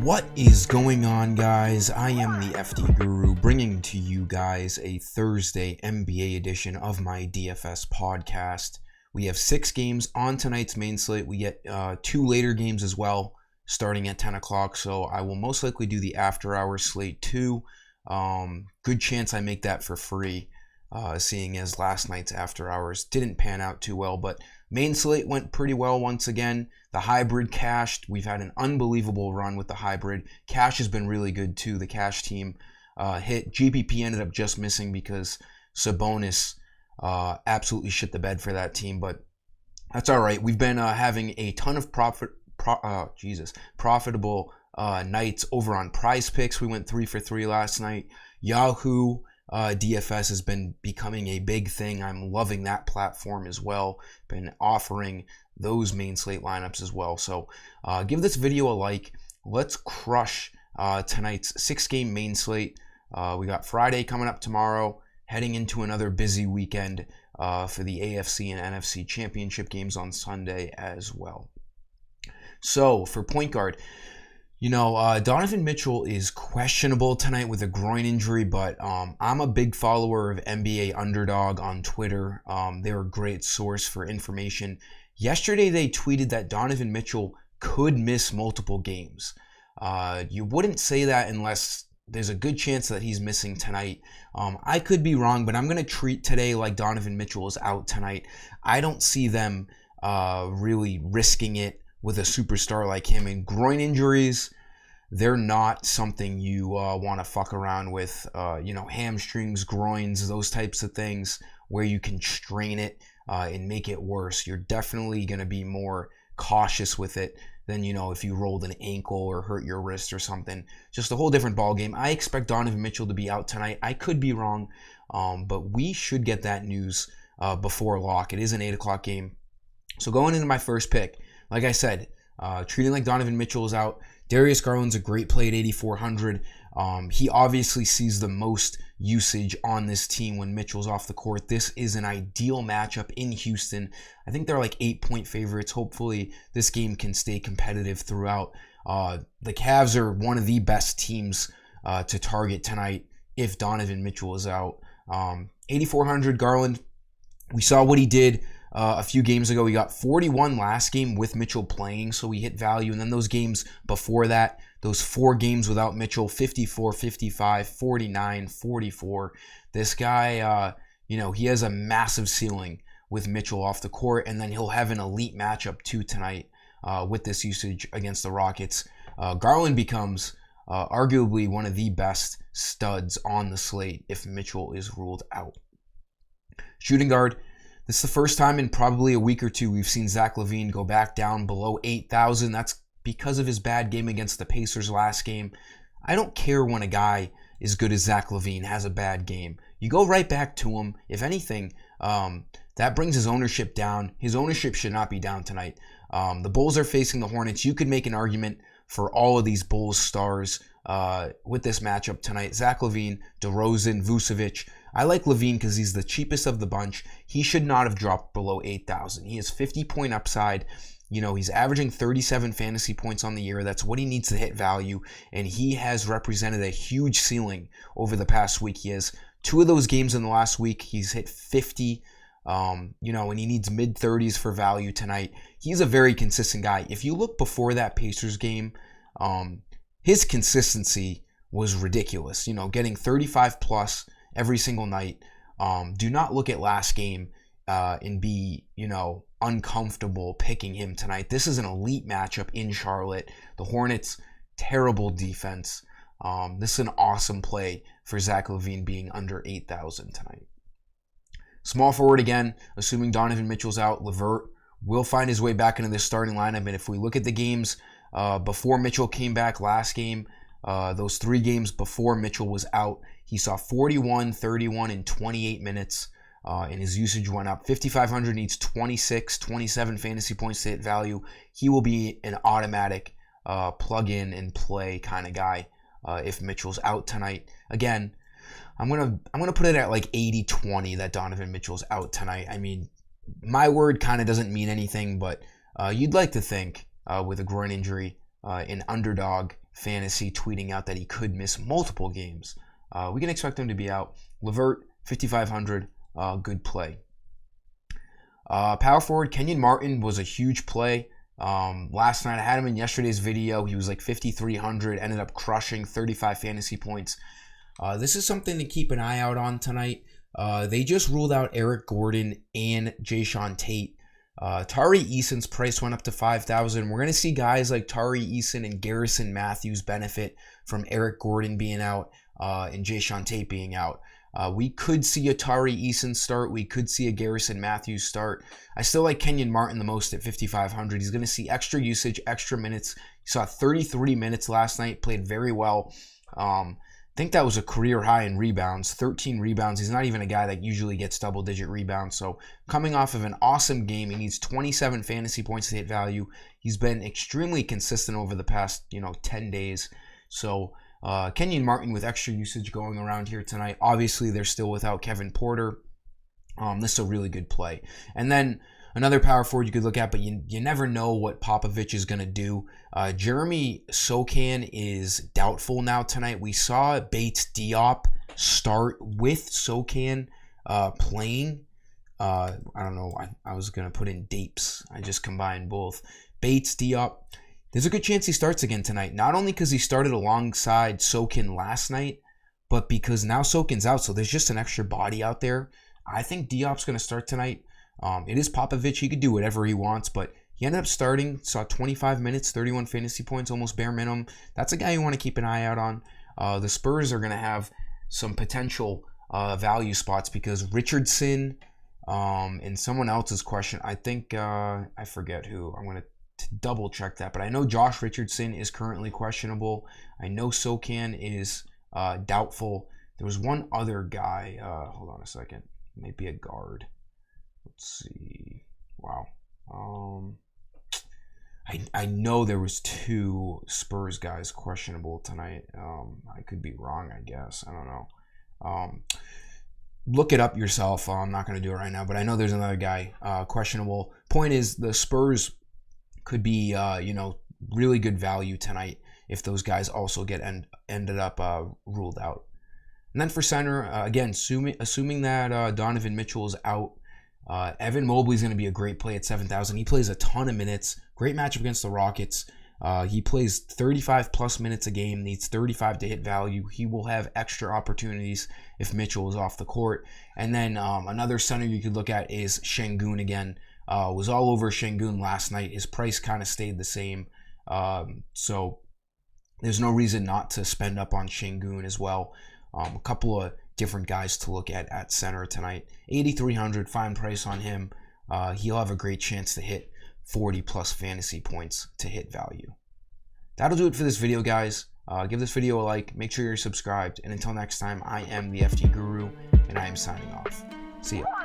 What is going on, guys? I am the FD Guru, bringing to you guys a Thursday NBA edition of my DFS podcast. We have 6 games on tonight's main slate. We get 2 later games as well, starting at 10 o'clock, so I will most likely do the after-hours slate too. Good chance I make that for free, seeing as last night's after-hours didn't pan out too well, but main slate went pretty well once again. The hybrid cashed. We've had an unbelievable run with the hybrid. Cash has been really good too. The cash team hit. GPP ended up just missing because Sabonis absolutely shit the bed for that team, but that's all right. We've been having a ton of profitable nights over on Prize Picks. We went 3 for 3 last night. Yahoo DFS has been becoming a big thing. I'm loving that platform as well. Been offering those main slate lineups as well. So give this video a like. Let's crush tonight's 6-game main slate. We got Friday coming up tomorrow, heading into another busy weekend for the AFC and NFC championship games on Sunday as well. So for point guard, Donovan Mitchell is questionable tonight with a groin injury, but I'm a big follower of NBA Underdog on Twitter. They're a great source for information. Yesterday, they tweeted that Donovan Mitchell could miss multiple games. You wouldn't say that unless there's a good chance that he's missing tonight. I could be wrong, but I'm going to treat today like Donovan Mitchell is out tonight. I don't see them really risking it with a superstar like him. And groin injuries, they're not something you want to fuck around with. Hamstrings, groins, those types of things where you can strain it and make it worse. You're definitely going to be more cautious with it than, if you rolled an ankle or hurt your wrist or something. Just a whole different ball game. I expect Donovan Mitchell to be out tonight. I could be wrong, but we should get that news before lock. It is an 8 o'clock game. So going into my first pick, like I said, treating like Donovan Mitchell is out. Darius Garland's a great play at 8,400. He obviously sees the most usage on this team when Mitchell's off the court. This is an ideal matchup in Houston. I think they're like 8-point favorites. Hopefully this game can stay competitive throughout. The Cavs are one of the best teams to target tonight if Donovan Mitchell is out. 8,400 Garland. We saw what he did a few games ago. He got 41 last game with Mitchell playing, so he hit value. And then those games before that, those 4 games without Mitchell, 54, 55, 49, 44. This guy, he has a massive ceiling with Mitchell off the court, and then he'll have an elite matchup too tonight with this usage against the Rockets. Garland becomes arguably one of the best studs on the slate if Mitchell is ruled out. Shooting guard. This is the first time in probably a week or two we've seen Zach Levine go back down below 8,000. That's because of his bad game against the Pacers last game. I don't care when a guy as good as Zach Levine has a bad game. You go right back to him. If anything, that brings his ownership down. His ownership should not be down tonight. The Bulls are facing the Hornets. You could make an argument for all of these Bulls stars with this matchup tonight. Zach Levine, DeRozan, Vucevic. I like Levine because he's the cheapest of the bunch. He should not have dropped below 8,000. He has 50-point upside. He's averaging 37 fantasy points on the year. That's what he needs to hit value, and he has represented a huge ceiling over the past week. He has 2 of those games in the last week. He's hit 50, and he needs mid-30s for value tonight. He's a very consistent guy. If you look before that Pacers game, his consistency was ridiculous. Getting 35-plus every single night. Do not look at last game and be, uncomfortable picking him tonight. This is an elite matchup in Charlotte. The Hornets, terrible defense. This is an awesome play for Zach Levine being under 8,000 tonight. Small forward again, assuming Donovan Mitchell's out, Levert will find his way back into this starting lineup. And if we look at the games before Mitchell came back last game, those 3 games before Mitchell was out, he saw 41, 31, and 28 minutes. And his usage went up. 5,500 needs 26, 27 fantasy points to hit value. He will be an automatic plug in and play kind of guy if Mitchell's out tonight. Again, I'm gonna put it at like 80-20 that Donovan Mitchell's out tonight. I mean, my word kind of doesn't mean anything, but you'd like to think with a groin injury, an underdog fantasy tweeting out that he could miss multiple games. We can expect him to be out. Levert, 5,500, good play. Power forward, Kenyon Martin was a huge play. Last night, I had him in yesterday's video. He was like 5,300, ended up crushing 35 fantasy points. This is something to keep an eye out on tonight. They just ruled out Eric Gordon and Jayshawn Tate. Tari Eason's price went up to 5,000. We're going to see guys like Tari Eason and Garrison Matthews benefit from Eric Gordon being out and Jayshawn Tate being out. We could see a Tari Eason start. We could see a Garrison Matthews start. I still like Kenyon Martin the most at 5,500. He's going to see extra usage, extra minutes. He saw 33 minutes last night, played very well. I think that was a career high in rebounds, 13 rebounds. He's not even a guy that usually gets double-digit rebounds. So coming off of an awesome game, he needs 27 fantasy points to hit value. He's been extremely consistent over the past, 10 days. So Kenyon Martin with extra usage going around here tonight. Obviously, they're still without Kevin Porter. This is a really good play. And then another power forward you could look at, but you never know what Popovich is going to do. Jeremy Sochan is doubtful now tonight. We saw Bates Diop start with Sochan playing. I don't know. I was going to put in Dapes. I just combined both. Bates Diop. There's a good chance he starts again tonight. Not only because he started alongside Sochan last night, but because now Sochan's out, so there's just an extra body out there. I think Diop's going to start tonight. It is Popovich. He could do whatever he wants, but he ended up starting, saw 25 minutes, 31 fantasy points, almost bare minimum. That's a guy you want to keep an eye out on. The Spurs are going to have some potential value spots because Richardson and someone else's question, I think, I forget who. I'm going to double check that, but I know Josh Richardson is currently questionable. I know Sochan is doubtful. There was one other guy. Hold on a second. Maybe a guard. Let's see. Wow. I know there was 2 Spurs guys questionable tonight. I could be wrong, I guess. I don't know. Look it up yourself. I'm not going to do it right now, but I know there's another guy questionable. Point is, the Spurs could be, really good value tonight if those guys also get ended up ruled out. And then for center, again, assuming that Donovan Mitchell is out, Evan Mobley's going to be a great play at 7,000. He plays a ton of minutes. Great matchup against the Rockets. He plays 35-plus minutes a game, needs 35 to hit value. He will have extra opportunities if Mitchell is off the court. And then another center you could look at is Şengün again. Was all over Şengün last night. His price kind of stayed the same. So there's no reason not to spend up on Şengün as well. A couple of different guys to look at center tonight. 8,300, fine price on him. He'll have a great chance to hit 40-plus fantasy points to hit value. That'll do it for this video, guys. Give this video a like. Make sure you're subscribed. And until next time, I am the FT Guru, and I am signing off. See ya.